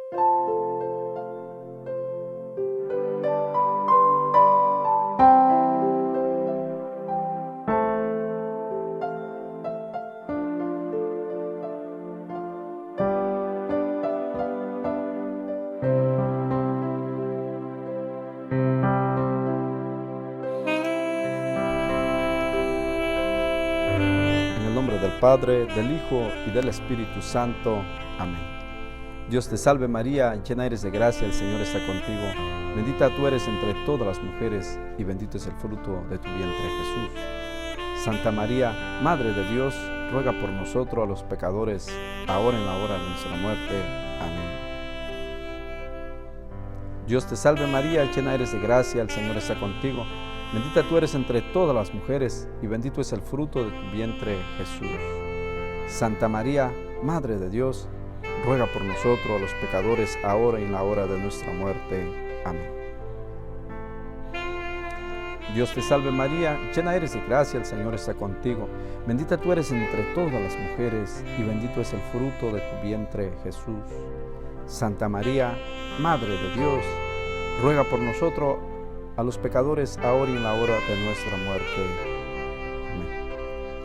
Del Padre, del Hijo y del Espíritu Santo. Amén. Dios te salve María, llena eres de gracia, el Señor está contigo. Bendita tú eres entre todas las mujeres y bendito es el fruto de tu vientre, Jesús. Santa María, Madre de Dios, ruega por nosotros los pecadores, ahora en la hora de nuestra muerte. Amén. Dios te salve María, llena eres de gracia, el Señor está contigo. Bendita tú eres entre todas las mujeres y bendito es el fruto de tu vientre, Jesús. Santa María, Madre de Dios, ruega por nosotros los pecadores, ahora y en la hora de nuestra muerte. Amén. Dios te salve María, llena eres de gracia, el Señor está contigo. Bendita tú eres entre todas las mujeres y bendito es el fruto de tu vientre, Jesús. Santa María, Madre de Dios, ruega por nosotros a los pecadores, ahora y en la hora de nuestra muerte. Amén.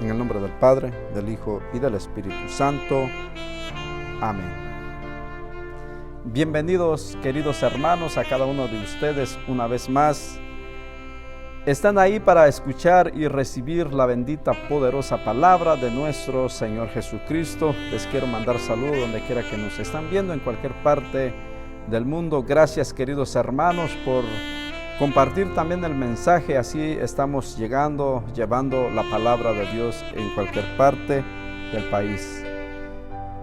En el nombre del Padre, del Hijo y del Espíritu Santo. Amén. Bienvenidos, queridos hermanos, a cada uno de ustedes una vez más. Están ahí para escuchar y recibir la bendita, poderosa palabra de nuestro Señor Jesucristo. Les quiero mandar saludos donde quiera que nos están viendo, en cualquier parte del mundo. Gracias, queridos hermanos, por compartir también el mensaje. Así estamos llevando la palabra de Dios en cualquier parte del país.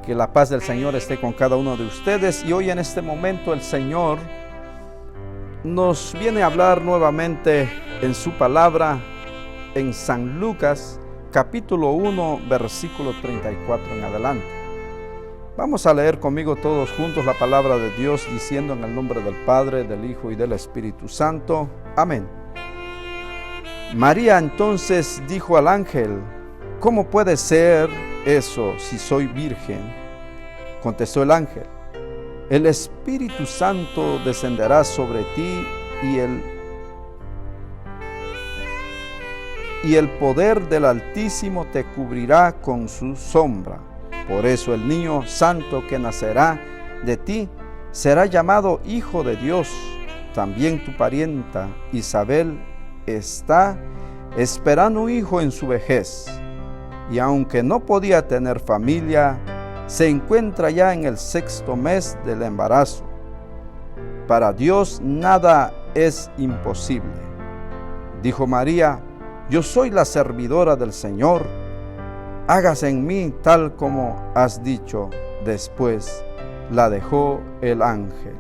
Que la paz del Señor esté con cada uno de ustedes. Y hoy en este momento el Señor nos viene a hablar nuevamente en su palabra en San Lucas capítulo 1 versículo 34 en adelante. Vamos a leer conmigo todos juntos la palabra de Dios, diciendo en el nombre del Padre, del Hijo y del Espíritu Santo. Amén. María entonces dijo al ángel: ¿cómo puede ser eso si soy virgen? Contestó el ángel: el Espíritu Santo descenderá sobre ti y el poder del Altísimo te cubrirá con su sombra. Por eso el niño santo que nacerá de ti será llamado Hijo de Dios. También tu parienta Isabel está esperando un hijo en su vejez, y aunque no podía tener familia, se encuentra ya en el 6º mes del embarazo. Para Dios nada es imposible. Dijo María: yo soy la servidora del Señor, hágase en mí tal como has dicho. Después la dejó el ángel.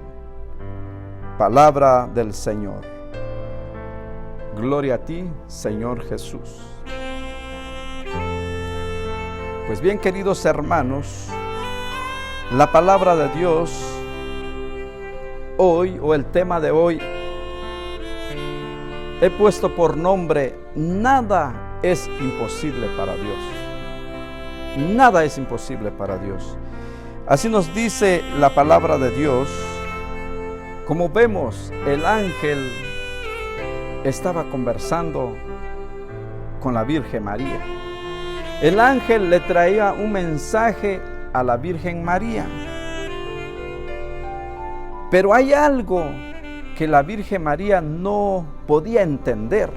Palabra del Señor. Gloria a ti, Señor Jesús. Pues bien, queridos hermanos, la palabra de Dios hoy, o el tema de hoy, he puesto por nombre: nada es imposible para Dios. Nada es imposible para Dios. Así nos dice la palabra de Dios. Como vemos, el ángel estaba conversando con la Virgen María. El ángel le traía un mensaje a la Virgen María. Pero hay algo que la Virgen María no podía entender.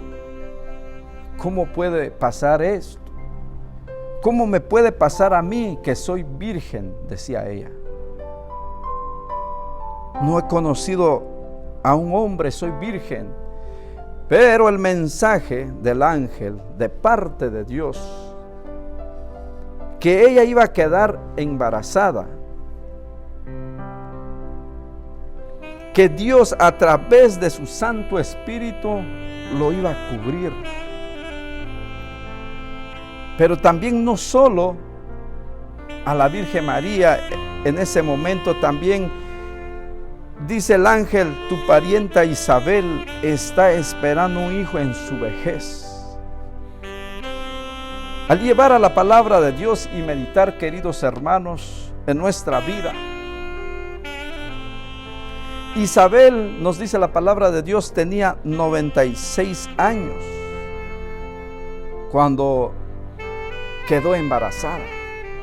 ¿Cómo puede pasar esto? ¿Cómo me puede pasar a mí que soy virgen?, decía ella. No he conocido a un hombre, soy virgen. Pero el mensaje del ángel de parte de Dios, que ella iba a quedar embarazada, que Dios a través de su Santo Espíritu lo iba a cubrir. Pero también no solo a la Virgen María, en ese momento también dice el ángel: tu parienta Isabel está esperando un hijo en su vejez. Al llevar a la palabra de Dios y meditar, queridos hermanos, en nuestra vida, Isabel, nos dice la palabra de Dios, tenía 96 años cuando quedó embarazada.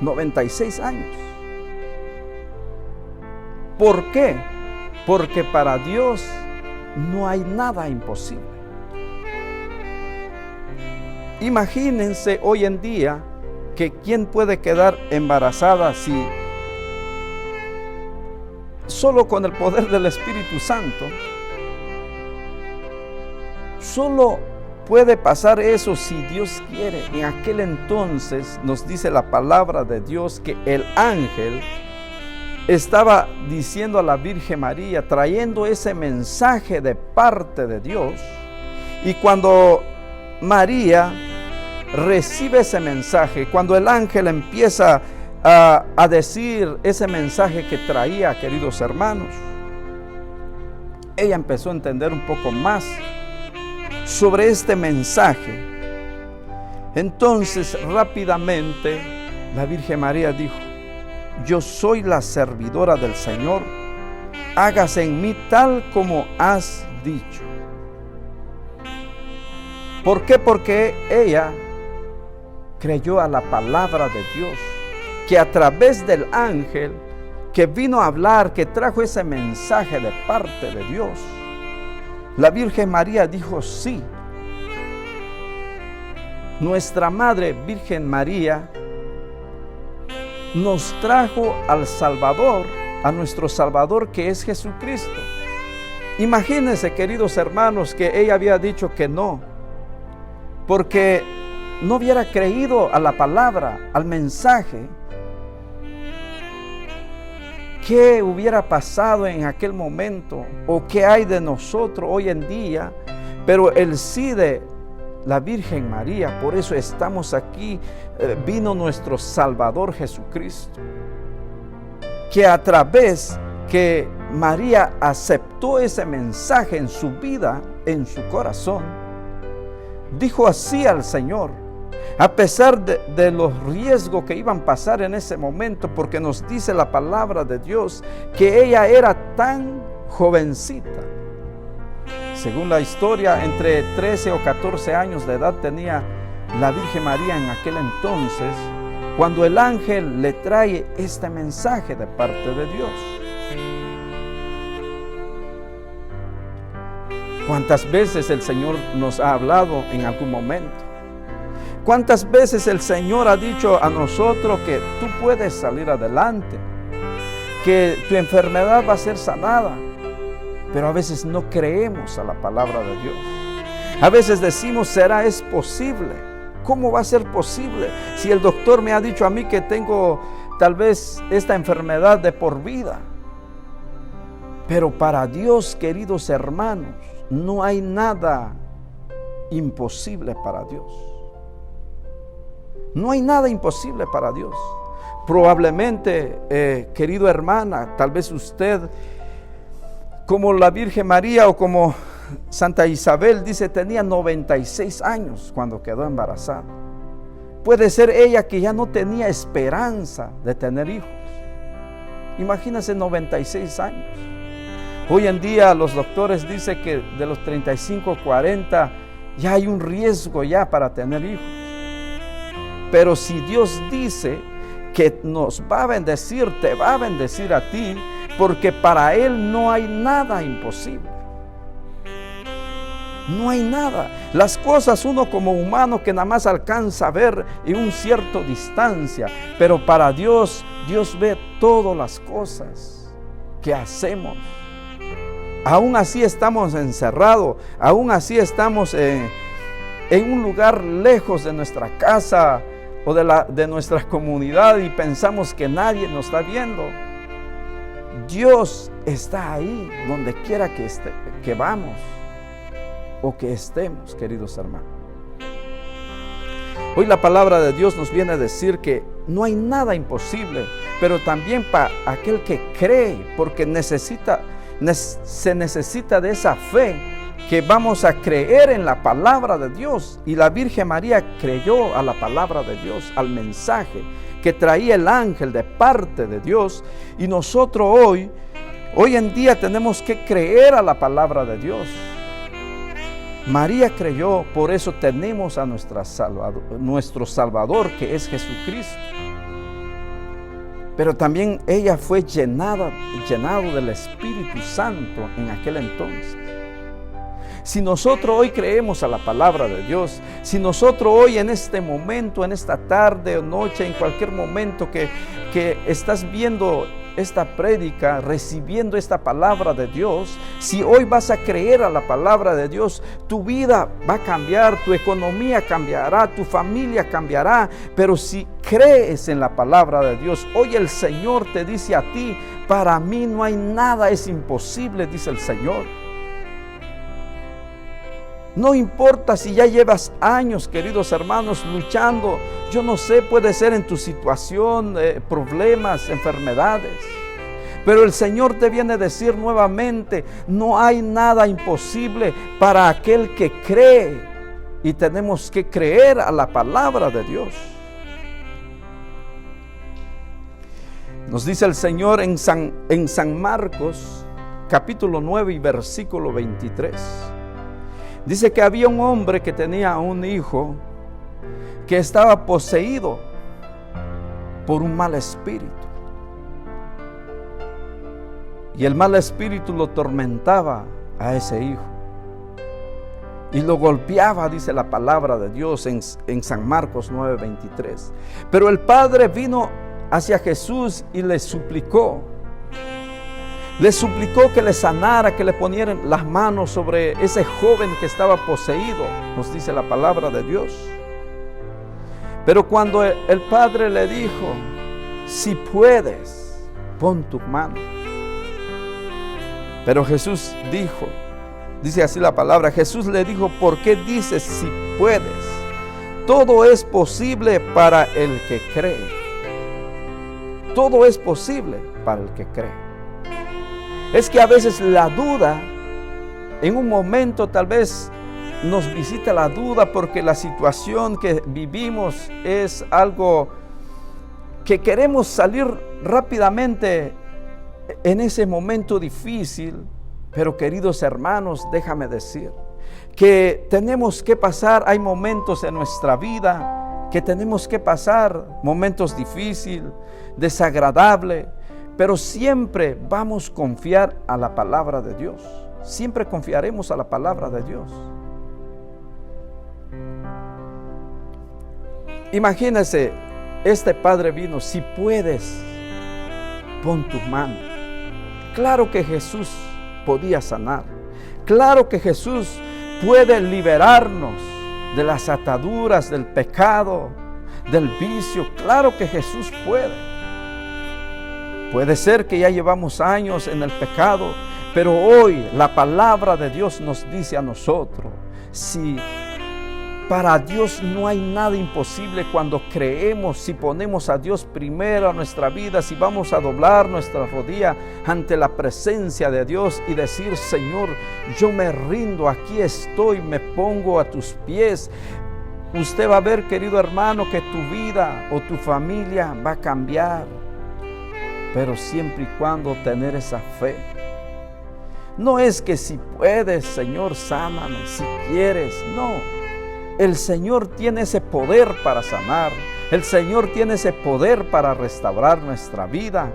96 años. ¿Por qué? Porque para Dios no hay nada imposible. Imagínense hoy en día que quién puede quedar embarazada si solo con el poder del Espíritu Santo, solo puede pasar eso si Dios quiere. En aquel entonces nos dice la palabra de Dios que el ángel estaba diciendo a la Virgen María, trayendo ese mensaje de parte de Dios, y cuando María recibe ese mensaje, cuando el ángel empieza a decir ese mensaje que traía, queridos hermanos, ella empezó a entender un poco más sobre este mensaje. Entonces rápidamente la Virgen María dijo: yo soy la servidora del Señor, hágase en mí tal como has dicho. ¿Por qué? Porque ella creyó a la palabra de Dios, que a través del ángel que vino a hablar, que trajo ese mensaje de parte de Dios, la Virgen María dijo sí. Nuestra Madre Virgen María nos trajo al Salvador, a nuestro Salvador, que es Jesucristo. Imagínense, queridos hermanos, que ella había dicho que no, porque no hubiera creído a la palabra, al mensaje. ¿Qué hubiera pasado en aquel momento? ¿O qué hay de nosotros hoy en día? Pero el sí de la Virgen María, por eso estamos aquí, vino nuestro Salvador Jesucristo, que a través que María aceptó ese mensaje en su vida, en su corazón, dijo así al Señor, a pesar de los riesgos que iban a pasar en ese momento, porque nos dice la palabra de Dios que ella era tan jovencita. Según la historia, entre 13 o 14 años de edad tenía la Virgen María en aquel entonces, cuando el ángel le trae este mensaje de parte de Dios. ¿Cuántas veces el Señor nos ha hablado en algún momento? ¿Cuántas veces el Señor ha dicho a nosotros que tú puedes salir adelante, que tu enfermedad va a ser sanada? Pero a veces no creemos a la palabra de Dios. A veces decimos, ¿es posible? ¿Cómo va a ser posible si el doctor me ha dicho a mí que tengo tal vez esta enfermedad de por vida? Pero para Dios, queridos hermanos, no hay nada imposible para Dios. No hay nada imposible para Dios. Probablemente, querido hermana, tal vez usted, como la Virgen María o como Santa Isabel, dice, tenía 96 años cuando quedó embarazada. Puede ser ella que ya no tenía esperanza de tener hijos. Imagínense 96 años. Hoy en día los doctores dicen que de los 35 a 40 ya hay un riesgo ya para tener hijos. Pero si Dios dice que nos va a bendecir, te va a bendecir a ti, porque para Él no hay nada imposible. No hay nada. Las cosas uno como humano que nada más alcanza a ver en un cierto distancia, pero para Dios, Dios ve todas las cosas que hacemos. Aún así estamos encerrados, aún así estamos en un lugar lejos de nuestra casa o de nuestra comunidad y pensamos que nadie nos está viendo. Dios está ahí donde quiera que vamos o que estemos, queridos hermanos. Hoy la palabra de Dios nos viene a decir que no hay nada imposible, pero también para aquel que cree, porque se necesita de esa fe, que vamos a creer en la palabra de Dios. Y la Virgen María creyó a la palabra de Dios, al mensaje que traía el ángel de parte de Dios. Y nosotros hoy Hoy en día tenemos que creer a la palabra de Dios. María creyó, por eso tenemos a nuestro Salvador, que es Jesucristo. Pero también ella fue llenado del Espíritu Santo en aquel entonces. Si nosotros hoy creemos a la palabra de Dios, si nosotros hoy en este momento, en esta tarde o noche, en cualquier momento que estás viendo esta prédica, recibiendo esta palabra de Dios, si hoy vas a creer a la palabra de Dios, tu vida va a cambiar, tu economía cambiará, tu familia cambiará. Pero si crees en la palabra de Dios, hoy el Señor te dice a ti: para mí no hay nada, es imposible, dice el Señor. No importa si ya llevas años, queridos hermanos, luchando. Yo no sé, puede ser en tu situación, problemas, enfermedades. Pero el Señor te viene a decir nuevamente: no hay nada imposible para aquel que cree. Y tenemos que creer a la palabra de Dios. Nos dice el Señor en San Marcos, capítulo 9 y versículo 23. Dice que había un hombre que tenía un hijo que estaba poseído por un mal espíritu. Y el mal espíritu lo tormentaba a ese hijo. Y lo golpeaba, dice la palabra de Dios en San Marcos 9:23. Pero el padre vino hacia Jesús y le suplicó que le sanara, que le ponieran las manos sobre ese joven que estaba poseído, nos dice la palabra de Dios. Pero cuando el padre le dijo: si puedes, pon tu mano. Pero Jesús dijo, dice así la palabra, Jesús le dijo: ¿por qué dices si puedes? Todo es posible para el que cree. Todo es posible para el que cree. Es que a veces la duda, en un momento tal vez nos visita la duda porque la situación que vivimos es algo que queremos salir rápidamente en ese momento difícil. Pero queridos hermanos, déjame decir que tenemos que pasar, hay momentos en nuestra vida que tenemos que pasar, momentos difíciles, desagradables. Pero siempre vamos a confiar a la palabra de Dios. Siempre confiaremos a la palabra de Dios. Imagínense, este padre vino: si puedes, pon tu mano. Claro que Jesús podía sanar. Claro que Jesús puede liberarnos de las ataduras, del pecado, del vicio. Claro que Jesús puede. Puede ser que ya llevamos años en el pecado, pero hoy la palabra de Dios nos dice a nosotros: si para Dios no hay nada imposible cuando creemos, si ponemos a Dios primero en nuestra vida, si vamos a doblar nuestra rodilla ante la presencia de Dios y decir: Señor, yo me rindo, aquí estoy, me pongo a tus pies. Usted va a ver, querido hermano, que tu vida o tu familia va a cambiar. Pero siempre y cuando tener esa fe. No es que si puedes, Señor, sáname, si quieres. No, el Señor tiene ese poder para sanar. El Señor tiene ese poder para restaurar nuestra vida.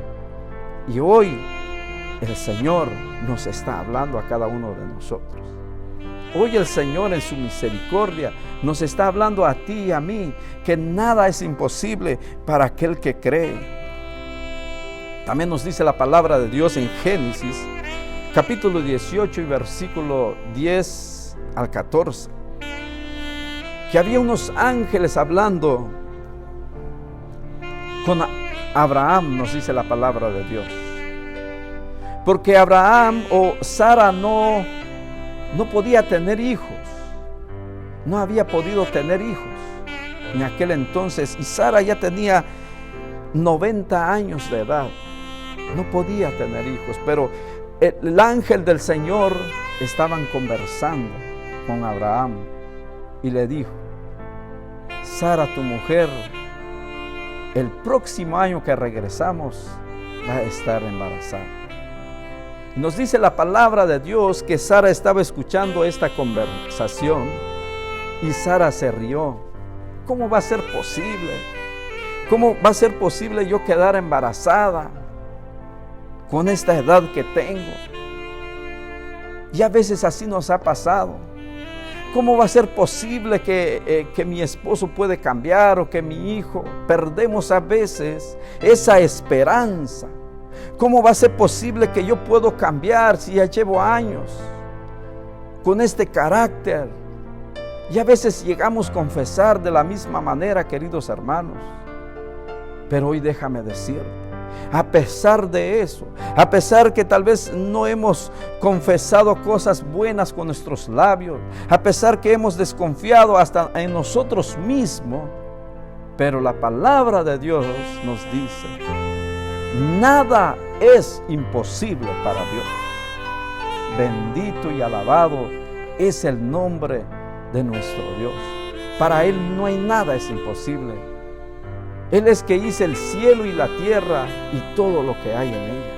Y hoy el Señor nos está hablando a cada uno de nosotros. Hoy el Señor en su misericordia nos está hablando a ti y a mí que nada es imposible para aquel que cree. También nos dice la palabra de Dios en Génesis, capítulo 18 y versículo 10 al 14, que había unos ángeles hablando con Abraham, nos dice la palabra de Dios. Porque Abraham o Sara no podía tener hijos, no había podido tener hijos en aquel entonces, y Sara ya tenía 90 años de edad. No podía tener hijos, pero el ángel del Señor estaban conversando con Abraham y le dijo: Sara, tu mujer, el próximo año que regresamos va a estar embarazada. Y nos dice la palabra de Dios que Sara estaba escuchando esta conversación y Sara se rió. ¿Cómo va a ser posible? ¿Cómo va a ser posible yo quedar embarazada con esta edad que tengo? Y a veces así nos ha pasado. ¿Cómo va a ser posible que mi esposo puede cambiar o que mi hijo? Perdemos a veces esa esperanza. ¿Cómo va a ser posible que yo puedo cambiar si ya llevo años con este carácter? Y a veces llegamos a confesar de la misma manera, queridos hermanos. Pero hoy déjame decirte, a pesar de eso, a pesar que tal vez no hemos confesado cosas buenas con nuestros labios, a pesar que hemos desconfiado hasta en nosotros mismos, pero la palabra de Dios nos dice, nada es imposible para Dios. Bendito y alabado es el nombre de nuestro Dios. Para Él no hay nada es imposible. Él es que hizo el cielo y la tierra y todo lo que hay en ella.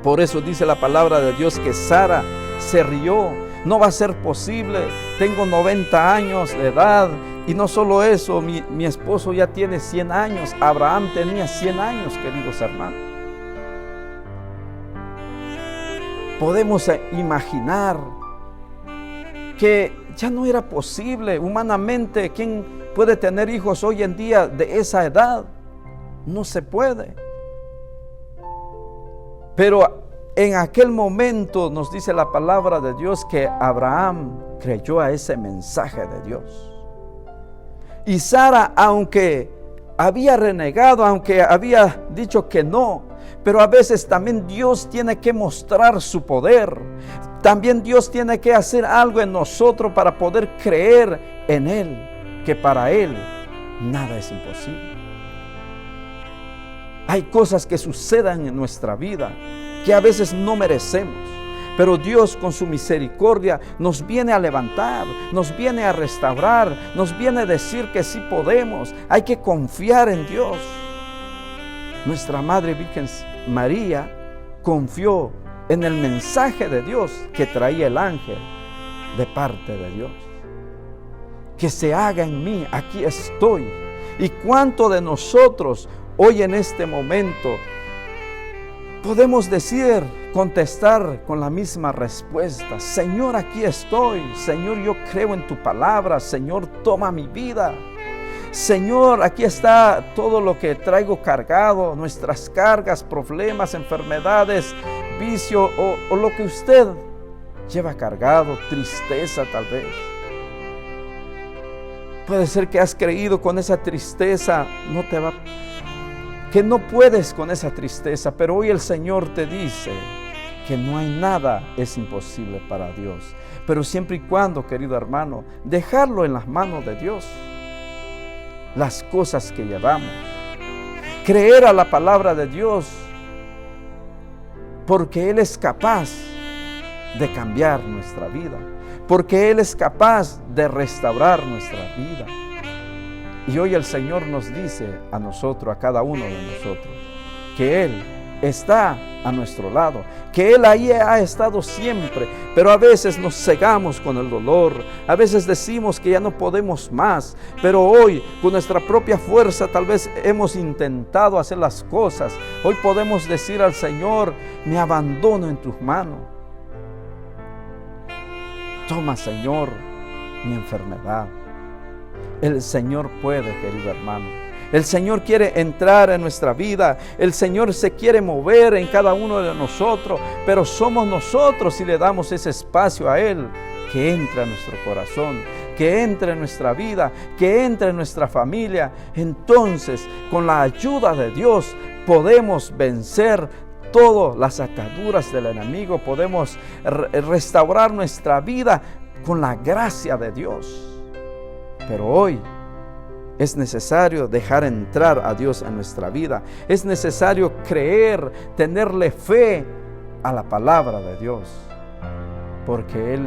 Por eso dice la palabra de Dios que Sara se rió. No va a ser posible. Tengo 90 años de edad. Y no solo eso, mi esposo ya tiene 100 años. Abraham tenía 100 años, queridos hermanos. Podemos imaginar que ya no era posible humanamente. ¿Quién puede tener hijos hoy en día de esa edad? No se puede. Pero en aquel momento nos dice la palabra de Dios que Abraham creyó a ese mensaje de Dios. Y Sara, aunque había renegado, aunque había dicho que no, pero a veces también Dios tiene que mostrar su poder. También Dios tiene que hacer algo en nosotros para poder creer en Él, que para Él nada es imposible. Hay cosas que sucedan en nuestra vida que a veces no merecemos, pero Dios con su misericordia nos viene a levantar, nos viene a restaurar, nos viene a decir que sí podemos. Hay que confiar en Dios. Nuestra Madre Virgen María confió en el mensaje de Dios que traía el ángel de parte de Dios. Que se haga en mí, aquí estoy. ¿Y cuánto de nosotros hoy en este momento podemos decir, contestar con la misma respuesta? Señor, aquí estoy. Señor, yo creo en tu palabra. Señor, toma mi vida. Señor, aquí está todo lo que traigo cargado, nuestras cargas, problemas, enfermedades, vicio o lo que usted lleva cargado, tristeza tal vez. Puede ser que has creído con esa tristeza, que no puedes con esa tristeza, pero hoy el Señor te dice que no hay nada es imposible para Dios. Pero siempre y cuando, querido hermano, dejarlo en las manos de Dios, las cosas que llevamos, creer a la palabra de Dios, porque Él es capaz de cambiar nuestra vida, porque Él es capaz de restaurar nuestra vida. Y hoy el Señor nos dice a nosotros, a cada uno de nosotros, que Él está a nuestro lado, que Él ahí ha estado siempre, pero a veces nos cegamos con el dolor, a veces decimos que ya no podemos más, pero hoy con nuestra propia fuerza tal vez hemos intentado hacer las cosas. Hoy podemos decir al Señor, me abandono en tus manos. Toma, Señor, mi enfermedad. El Señor puede, querido hermano. El Señor quiere entrar en nuestra vida. El Señor se quiere mover en cada uno de nosotros. Pero somos nosotros si le damos ese espacio a Él, que entre a nuestro corazón, que entre en nuestra vida, que entre en nuestra familia. Entonces, con la ayuda de Dios, podemos vencer todas las ataduras del enemigo. Podemos restaurar nuestra vida con la gracia de Dios. Pero hoy es necesario dejar entrar a Dios en nuestra vida. Es necesario creer, tenerle fe a la palabra de Dios. Porque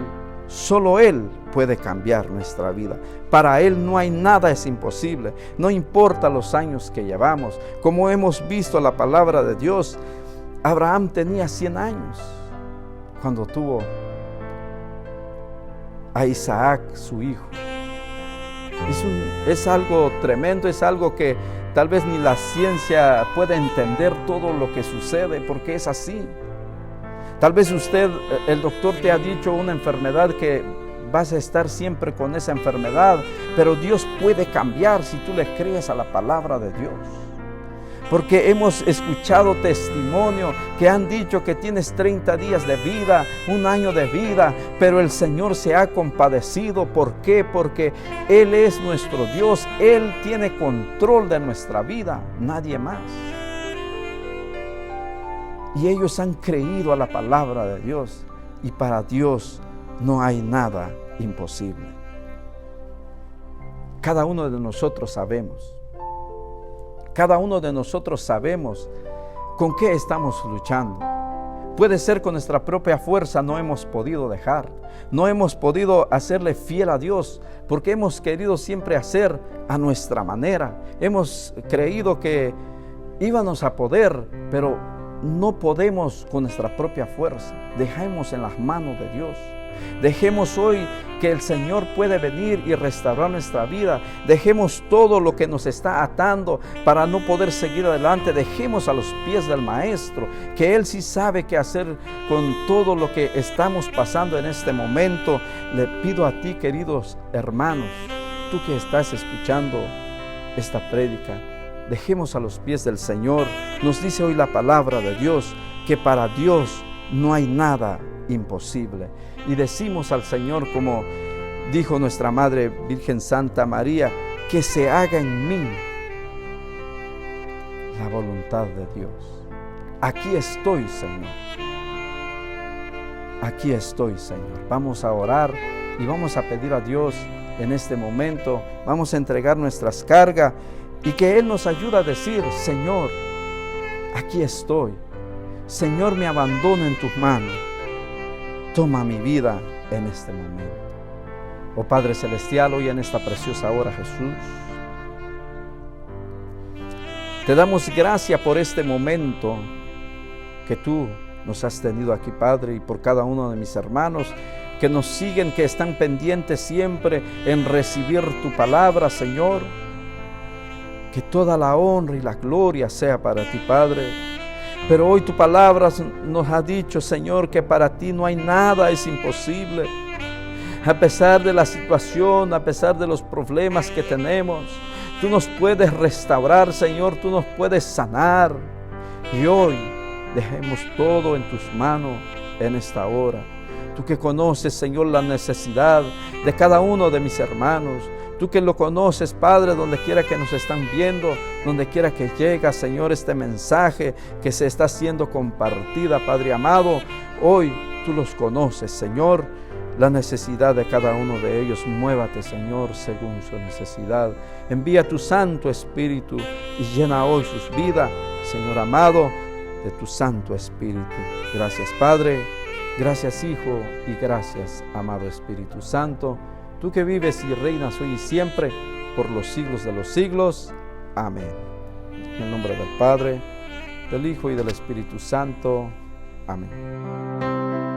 solo Él puede cambiar nuestra vida. Para Él no hay nada es imposible. No importa los años que llevamos. Como hemos visto la palabra de Dios, Abraham tenía 100 años cuando tuvo a Isaac, su hijo. Es algo tremendo, es algo que tal vez ni la ciencia puede entender todo lo que sucede, porque es así. Tal vez el doctor te ha dicho una enfermedad que vas a estar siempre con esa enfermedad, pero Dios puede cambiar si tú le crees a la palabra de Dios. Porque hemos escuchado testimonio que han dicho que tienes 30 días de vida, 1 año de vida, pero el Señor se ha compadecido. ¿Por qué? Porque Él es nuestro Dios, Él tiene control de nuestra vida, nadie más. Y ellos han creído a la palabra de Dios, y para Dios no hay nada imposible. Cada uno de nosotros sabemos. Cada uno de nosotros sabemos con qué estamos luchando. Puede ser con nuestra propia fuerza no hemos podido dejar. No hemos podido hacerle fiel a Dios porque hemos querido siempre hacer a nuestra manera. Hemos creído que íbamos a poder, pero no podemos con nuestra propia fuerza. Dejemos en las manos de Dios. Dejemos hoy que el Señor puede venir y restaurar nuestra vida. Dejemos todo lo que nos está atando para no poder seguir adelante. Dejemos a los pies del Maestro, que Él sí sabe qué hacer con todo lo que estamos pasando en este momento. Le pido a ti, queridos hermanos, tú que estás escuchando esta prédica, dejemos a los pies del Señor. Nos dice hoy la palabra de Dios que para Dios no hay nada imposible. Y decimos al Señor, como dijo nuestra Madre Virgen Santa María, que se haga en mí la voluntad de Dios. Aquí estoy, Señor. Aquí estoy, Señor. Vamos a orar y vamos a pedir a Dios en este momento. Vamos a entregar nuestras cargas y que Él nos ayude a decir: Señor, aquí estoy. Señor, me abandono en tus manos. Toma mi vida en este momento. Oh Padre Celestial, hoy en esta preciosa hora, Jesús, te damos gracias por este momento que tú nos has tenido aquí, Padre, y por cada uno de mis hermanos que nos siguen, que están pendientes siempre en recibir tu palabra, Señor. Que toda la honra y la gloria sea para ti, Padre. Pero hoy tu palabra nos ha dicho, Señor, que para ti no hay nada, es imposible. A pesar de la situación, a pesar de los problemas que tenemos, tú nos puedes restaurar, Señor, tú nos puedes sanar. Y hoy dejemos todo en tus manos en esta hora. Tú que conoces, Señor, la necesidad de cada uno de mis hermanos. Tú que lo conoces, Padre, donde quiera que nos están viendo, donde quiera que llega, Señor, este mensaje que se está siendo compartida, Padre amado. Hoy tú los conoces, Señor, la necesidad de cada uno de ellos. Muévate, Señor, según su necesidad. Envía tu Santo Espíritu y llena hoy sus vidas, Señor amado, de tu Santo Espíritu. Gracias, Padre. Gracias, Hijo, y gracias, amado Espíritu Santo. Tú que vives y reinas hoy y siempre, por los siglos de los siglos. Amén. En el nombre del Padre, del Hijo y del Espíritu Santo. Amén.